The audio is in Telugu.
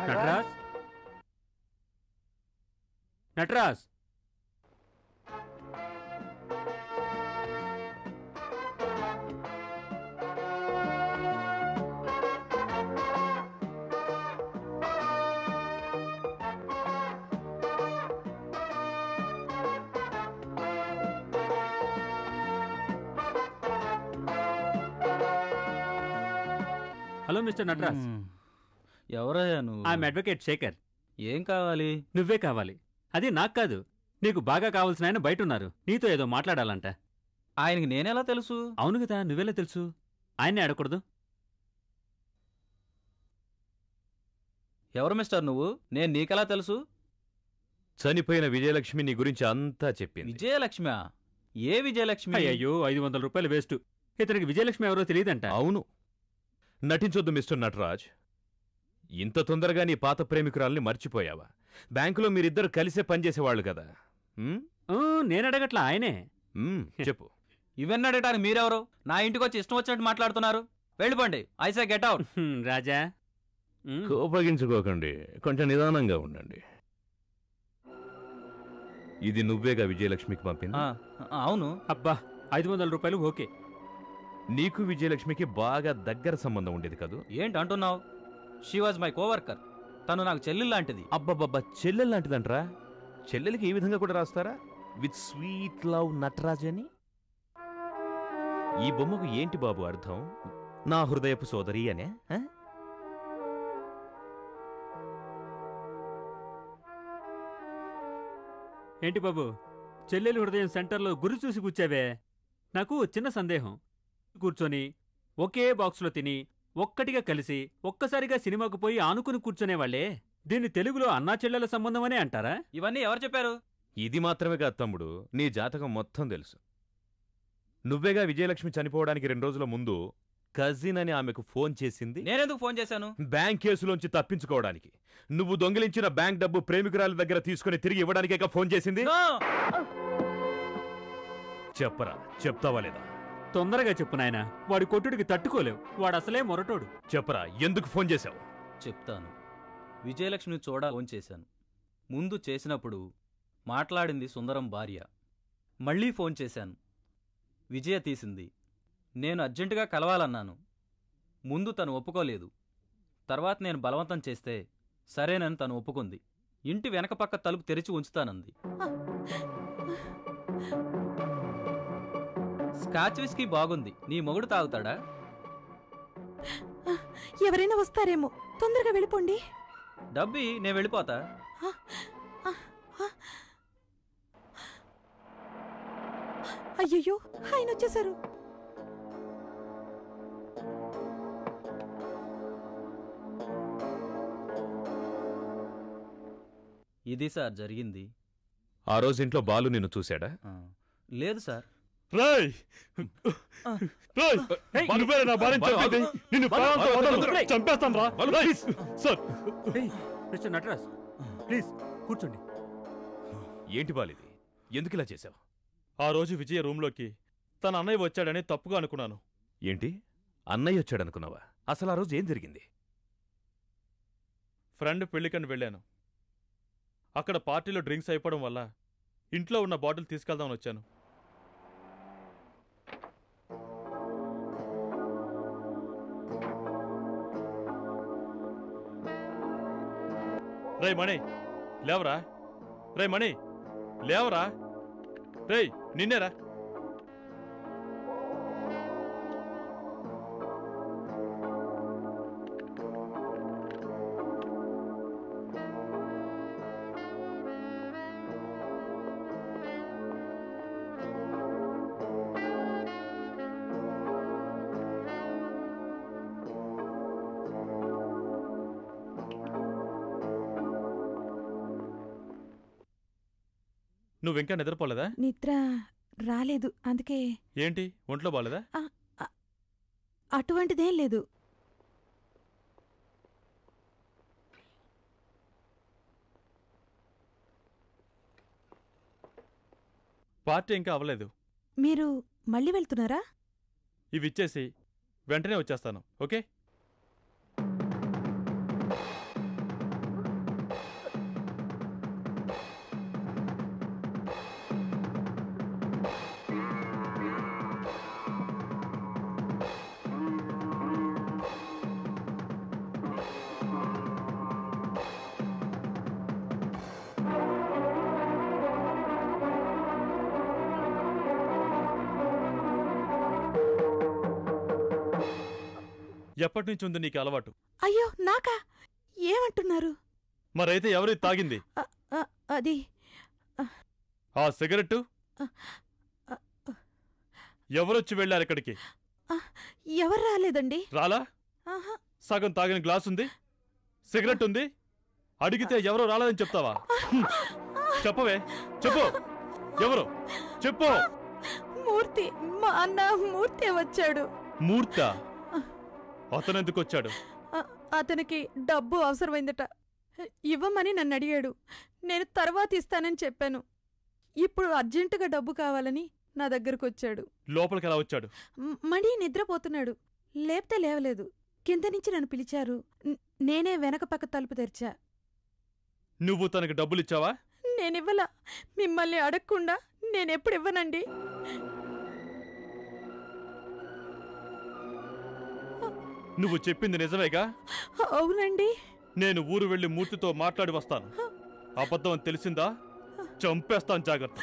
Nataraj Nataraj hello mister Nataraj. ఎవరయ్యా నువ్వు? I am advocate Shekhar. ఏం కావాలి? నువ్వే కావాలి. అది నాకు కాదు, నీకు బాగా కావాల్సిన ఆయన బయట ఉన్నారు, నీతో ఏదో మాట్లాడాలంట. ఆయనకి నేనెలా తెలుసు? అవును కదా, నువ్వెలా తెలుసు? ఆయన్నే అడగకూడదు? ఎవరు మిస్టర్ నువ్వు? నేను నీకెలా తెలుసు? చనిపోయిన విజయలక్ష్మి నీ గురించి అంతా చెప్పింది. విజయలక్ష్మి? ఏ విజయలక్ష్మి? అయ్యో, 500 రూపాయలు వేస్ట్. ఇతనికి విజయలక్ష్మి ఎవరో తెలియదంట. అవును, నటించొద్దు మిస్టర్ నటరాజ్. ఇంత తొందరగా నీ పాత ప్రేమికురాల్ని మర్చిపోయావా? బ్యాంకులో మీరిద్దరు కలిసే పనిచేసేవాళ్ళు కదా. నేనడగట్లా, ఆయనే. చెప్పు. ఇవన్నీ అడగటానికి మీరెవరు? నా ఇంటికి వచ్చి ఇష్టం వచ్చినట్టు మాట్లాడుతున్నారు. వెళ్ళిపోండి. ఐసే గెట్ అవుట్. రాజా, కోపగించుకోకండి, కొంచెం నిదానంగా ఉండండి. ఇది నువ్వేగా విజయలక్ష్మికి పంపింది? అవును. అబ్బా, 500 రూపాయలు ఓకే. నీకు విజయలక్ష్మికి బాగా దగ్గర సంబంధం ఉండేది కదూ? ఏంటి అంటున్నావు? She was my co-worker. తను నాకు చెల్లెలు లాంటిది. అబ్బబ్బబ్బా, చెల్లెలు లాంటిదంట్రా? చెల్లెలకి ఈ విధంగా కూడా రాస్తారా? విత్ స్వీట్ లవ్ నటరాజ్ అని. ఈ బొమ్మకు ఏంటి బాబు అర్థం? నా హృదయపు సోదరి అనే? ఏంటి బాబు, చెల్లెలు హృదయం సెంటర్లో గురి చూసి కూర్చావే? నాకు చిన్న సందేహం. కూర్చొని ఒకే బాక్స్లో తిని ఒక్కటిగా కలిసి ఒక్కసారిగా సినిమాకు పోయి ఆనుకుని కూర్చునేవాళ్లే దీన్ని తెలుగులో అన్నా చెల్లెల సంబంధం అనే అంటారా? ఇవన్నీ ఎవరు చెప్పారు? ఇది మాత్రమే కాదు తమ్ముడు, నీ జాతకం మొత్తం తెలుసు. నువ్వేగా విజయలక్ష్మి చనిపోవడానికి 2 రోజుల ముందు కజిన్ అని ఆమెకు ఫోన్ చేసింది. నేనెందుకు ఫోన్ చేశాను? బ్యాంక్ కేసులోంచి తప్పించుకోవడానికి. నువ్వు దొంగిలించిన బ్యాంక్ డబ్బు ప్రేమికురాలి దగ్గర తీసుకుని తిరిగి ఇవ్వడానికే ఫోన్ చేసింది. చెప్పరా, చెప్తావా లేదా? తొందరగా చెప్పు నాయనా, వాడి కొట్టుడికి తట్టుకోలేవు. వాడు అసలే మొరటోడు. చెప్పరా, ఎందుకు ఫోన్ చేశావు? చెప్తాను. విజయలక్ష్మిని ఫోన్ చేశాను. ముందు చేసినప్పుడు మాట్లాడింది సుందరం భార్య. మళ్లీ ఫోన్ చేశాను. విజయ తీసింది. నేను అర్జెంటుగా కలవాలన్నాను. ముందు తను ఒప్పుకోలేదు. తర్వాత నేను బలవంతం చేస్తే సరేనని తను ఒప్పుకుంది. ఇంటి వెనకపక్క తలుపు తెరిచి ఉంచుతానంది. స్కాచ్ విస్కీ బాగుంది, నీ మొగుడు తాగుతాడా? ఎవరైనా వస్తారేమో, తొందరగా వెళ్ళిపోండి. డబ్బి, నేను వెళ్ళిపోతా. అయ్యయ్యో, ఆయన వచ్చేశారు. ఇది సార్ జరిగింది. ఆ రోజు ఇంట్లో బాలు నిన్ను చూశాడా? లేదు సార్. మిస్టర్ నటరాజ్, ప్లీజ్ కూర్చోండి. ఏంటి బాలిది, ఎందుకు ఇలా చేశావు? ఆ రోజు విజయ రూంలోకి తన అన్నయ్య వచ్చాడని తప్పుగా అనుకున్నాను. ఏంటి, అన్నయ్య వచ్చాడనుకున్నావా? అసలు ఆ రోజు ఏం జరిగింది? ఫ్రెండ్ పెళ్లికని వెళ్ళాను. అక్కడ పార్టీలో డ్రింక్స్ అయిపోవడం వల్ల ఇంట్లో ఉన్న బాటిల్ తీసుకెళ్దామని వచ్చాను. రే మణి, లేవరా. రే మణి, లేవరా. రే, నిన్నేరా. నువ్వింకా నిద్రపోలేదా? నిద్ర రాలేదు, అందుకే. ఏంటి, ఒంట్లో బాలేదా? అటువంటిదేం లేదు. పార్టీ ఇంకా అవ్వలేదు. మీరు మళ్ళీ వెళ్తున్నారా? ఇవిచ్చేసి వెంటనే వచ్చేస్తాను. ఓకే? ఎప్పటినుంచి ఉంది నీకు అలవాటు? అయ్యో నాకా? ఏమంటున్నారు? మరైతే ఎవరి తాగింది? అది ఆ సిగరెట్టు ఎవరొచ్చి వెళ్ళారు ఇక్కడికి? ఎవరు రాలేదండి. రాలా? ఆహా. సగం తాగిన గ్లాస్ ఉంది, సిగరెట్ ఉంది. అడిగితే ఎవరో రాలేదని చెప్తావా? చెప్పవే, చెప్పు. ఎవరు? చెప్పు. మూర్తి, మా అన్న మూర్తి వచ్చాడు. మూర్త? అతనెందుకు వచ్చాడు? అతనికి డబ్బు అవసరమైందట. ఇవ్వమని నన్ను అడిగాడు. నేను తర్వాత ఇస్తానని చెప్పాను. ఇప్పుడు అర్జెంటుగా డబ్బు కావాలని నా దగ్గరకు వచ్చాడు. లోపలికి ఎలా వచ్చాడు? మణి నిద్రపోతున్నాడు. లేపితే లేవలేదు. కింద నుంచి నన్ను పిలిచారు. నేనే వెనక పక్క తలుపు తెరిచా. నువ్వు తనకి డబ్బులిచ్చావా? నేనివ్వలా. మిమ్మల్ని అడగకుండా నేనెప్పుడు ఇవ్వనండి. నువ్వు చెప్పింది నిజమేగా? అవునండి. నేను ఊరు వెళ్లి మూర్తితో మాట్లాడి వస్తాను. అబద్ధం అని తెలిసిందా చంపేస్తాను, జాగ్రత్త.